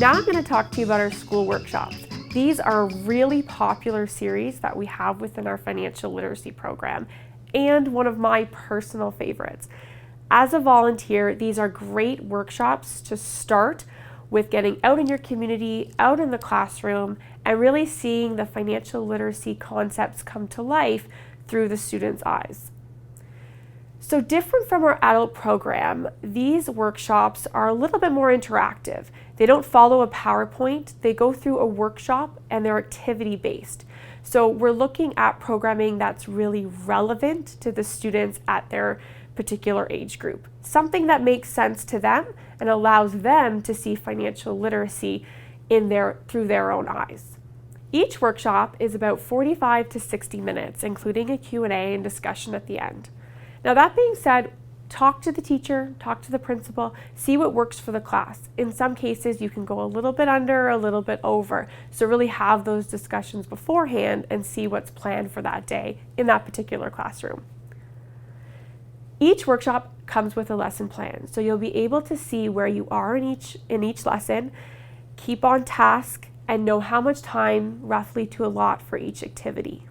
Now I'm going to talk to you about our school workshops. These are a really popular series that we have within our financial literacy program and one of my personal favorites. As a volunteer, these are great workshops to start with getting out in your community, out in the classroom, and really seeing the financial literacy concepts come to life through the students' eyes. So different from our adult program, these workshops are a little bit more interactive. They don't follow a PowerPoint, they go through a workshop and they're activity-based. So we're looking at programming that's really relevant to the students at their particular age group. Something that makes sense to them and allows them to see financial literacy through their own eyes. Each workshop is about 45 to 60 minutes, including a Q&A and discussion at the end. Now that being said, talk to the teacher, talk to the principal, see what works for the class. In some cases, you can go a little bit under, a little bit over. So really have those discussions beforehand and see what's planned for that day in that particular classroom. Each workshop comes with a lesson plan, so you'll be able to see where you are in each lesson, keep on task, and know how much time roughly to allot for each activity.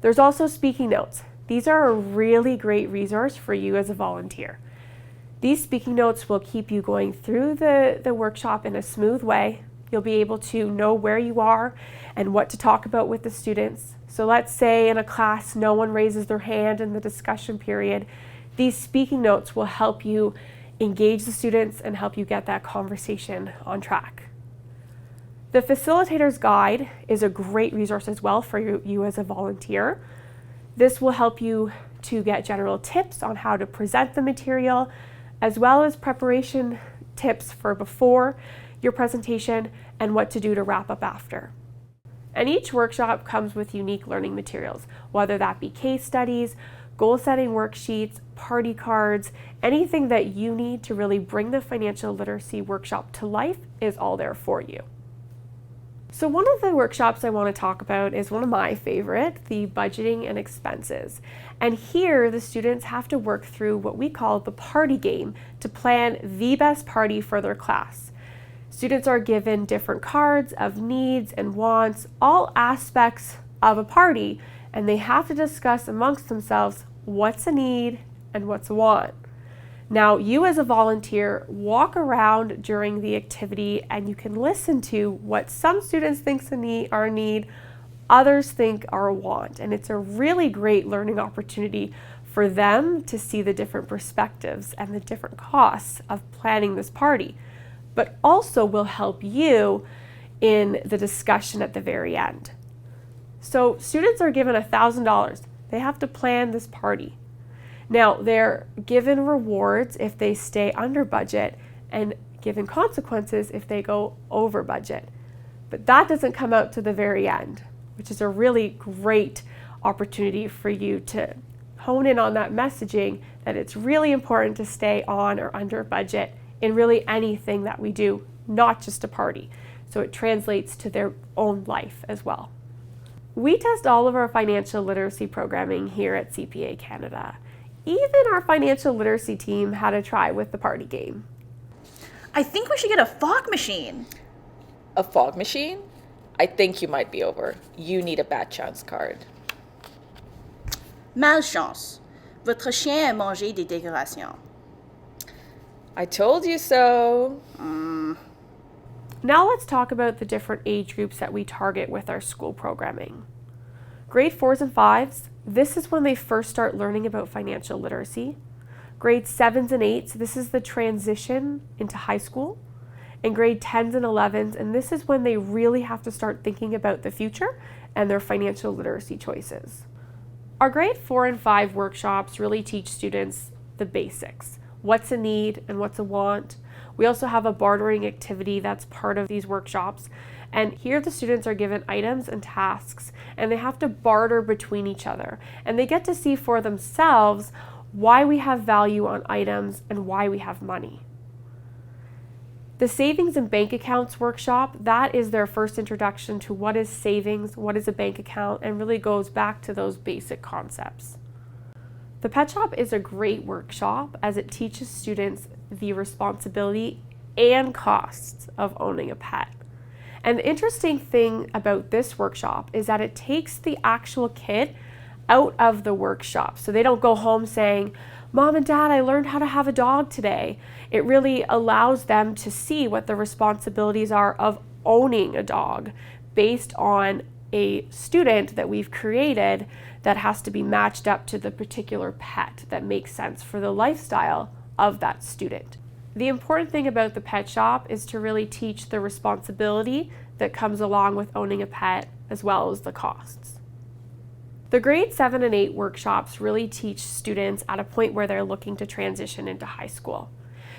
There's also speaking notes. These are a really great resource for you as a volunteer. These speaking notes will keep you going through the workshop in a smooth way. You'll be able to know where you are and what to talk about with the students. So let's say in a class no one raises their hand in the discussion period. These speaking notes will help you engage the students and help you get that conversation on track. The Facilitator's Guide is a great resource as well for you as a volunteer. This will help you to get general tips on how to present the material, as well as preparation tips for before your presentation and what to do to wrap up after. And each workshop comes with unique learning materials, whether that be case studies, goal-setting worksheets, party cards, anything that you need to really bring the financial literacy workshop to life is all there for you. So one of the workshops I want to talk about is one of my favorite, the budgeting and expenses. And here the students have to work through what we call the party game to plan the best party for their class. Students are given different cards of needs and wants, all aspects of a party, and they have to discuss amongst themselves what's a need and what's a want. Now, you as a volunteer, walk around during the activity and you can listen to what some students think are a need, others think are a want. And it's a really great learning opportunity for them to see the different perspectives and the different costs of planning this party, but also will help you in the discussion at the very end. So students are given $1,000. They have to plan this party. Now, they're given rewards if they stay under budget and given consequences if they go over budget. But that doesn't come out to the very end, which is a really great opportunity for you to hone in on that messaging that it's really important to stay on or under budget in really anything that we do, not just a party. So it translates to their own life as well. We test all of our financial literacy programming here at CPA Canada. Even our financial literacy team had a try with the party game. I think we should get a fog machine. A fog machine? I think you might be over. You need a bad chance card. Malchance. Votre chien a mangé des décorations. I told you so. Now let's talk about the different age groups that we target with our school programming. Grade 4s and 5s, this is when they first start learning about financial literacy. Grade 7s and 8s, this is the transition into high school. And grade 10s and 11s, and this is when they really have to start thinking about the future and their financial literacy choices. Our grade 4 and 5 workshops really teach students the basics. What's a need and what's a want. We also have a bartering activity that's part of these workshops. And here the students are given items and tasks, and they have to barter between each other. And they get to see for themselves why we have value on items and why we have money. The savings and bank accounts workshop, that is their first introduction to what is savings, what is a bank account, and really goes back to those basic concepts. The pet shop is a great workshop as it teaches students the responsibility and costs of owning a pet. And the interesting thing about this workshop is that it takes the actual kid out of the workshop. So they don't go home saying, "Mom and Dad, I learned how to have a dog today." It really allows them to see what the responsibilities are of owning a dog based on a student that we've created that has to be matched up to the particular pet that makes sense for the lifestyle of that student. The important thing about the pet shop is to really teach the responsibility that comes along with owning a pet as well as the costs. The grade 7 and 8 workshops really teach students at a point where they're looking to transition into high school.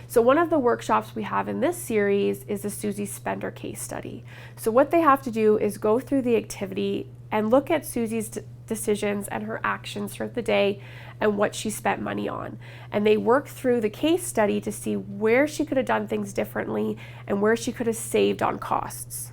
So one of the workshops we have in this series is the Susie Spender case study. So what they have to do is go through the activity and look at Susie's decisions and her actions throughout the day and what she spent money on. And they work through the case study to see where she could have done things differently and where she could have saved on costs.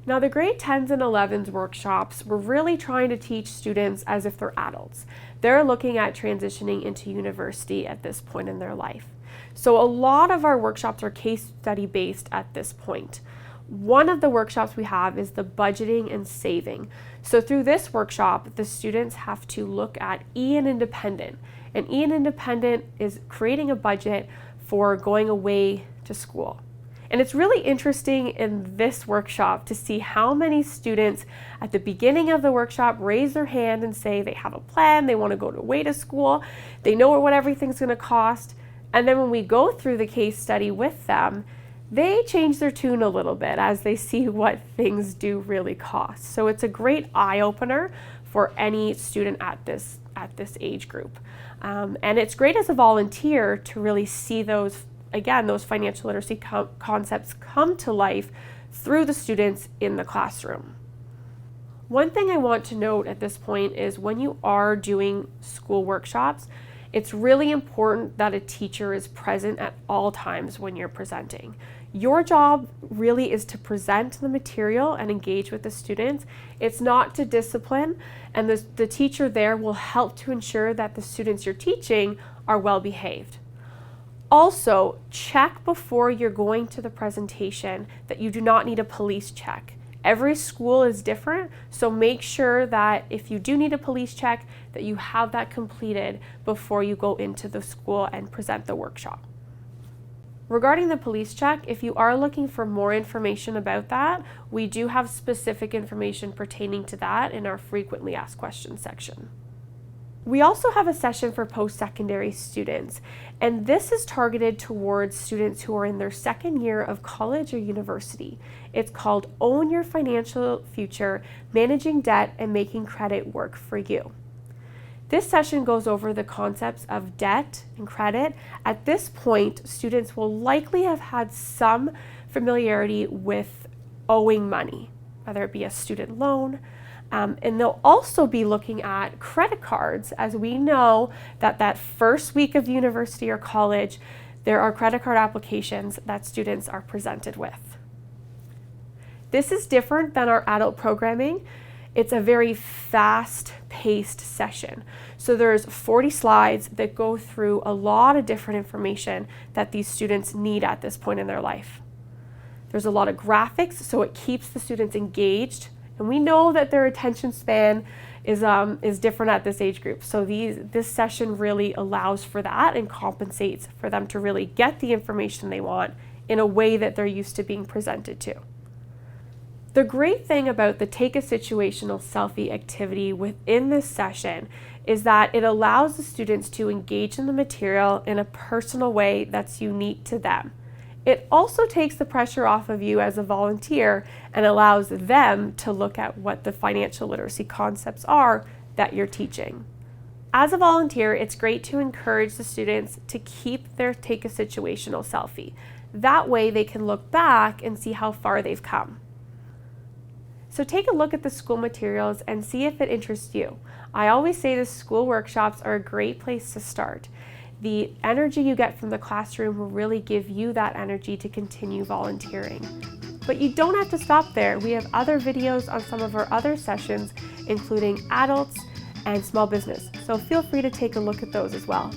Now, the grade 10s and 11s workshops, we're really trying to teach students as if they're adults. They're looking at transitioning into university at this point in their life. So a lot of our workshops are case study based at this point. One of the workshops we have is the budgeting and saving. So through this workshop, the students have to look at E&I Independent. And E&I Independent is creating a budget for going away to school. And it's really interesting in this workshop to see how many students at the beginning of the workshop raise their hand and say they have a plan, they want to go away to school, they know what everything's going to cost. And then when we go through the case study with them, they change their tune a little bit as they see what things do really cost. So it's a great eye-opener for any student at this age group. And it's great as a volunteer to really see those financial literacy concepts come to life through the students in the classroom. One thing I want to note at this point is when you are doing school workshops, it's really important that a teacher is present at all times when you're presenting. Your job really is to present the material and engage with the students. It's not to discipline, and the teacher there will help to ensure that the students you're teaching are well behaved. Also, check before you're going to the presentation that you do not need a police check. Every school is different, so make sure that if you do need a police check, that you have that completed before you go into the school and present the workshop. Regarding the police check, if you are looking for more information about that, we do have specific information pertaining to that in our frequently asked questions section. We also have a session for post-secondary students, and this is targeted towards students who are in their second year of college or university. It's called Own Your Financial Future, Managing Debt and Making Credit Work for You. This session goes over the concepts of debt and credit. At this point, students will likely have had some familiarity with owing money, whether it be a student loan, and they'll also be looking at credit cards, as we know that first week of university or college, there are credit card applications that students are presented with. This is different than our adult programming. It's a very fast-paced session. So there's 40 slides that go through a lot of different information that these students need at this point in their life. There's a lot of graphics, so it keeps the students engaged. And we know that their attention span is different at this age group. So this session really allows for that and compensates for them to really get the information they want in a way that they're used to being presented to. The great thing about the Take a Situational Selfie activity within this session is that it allows the students to engage in the material in a personal way that's unique to them. It also takes the pressure off of you as a volunteer and allows them to look at what the financial literacy concepts are that you're teaching. As a volunteer, it's great to encourage the students to keep their Take a Situational Selfie. That way they can look back and see how far they've come. So take a look at the school materials and see if it interests you. I always say the school workshops are a great place to start. The energy you get from the classroom will really give you that energy to continue volunteering. But you don't have to stop there. We have other videos on some of our other sessions, including adults and small business. So feel free to take a look at those as well.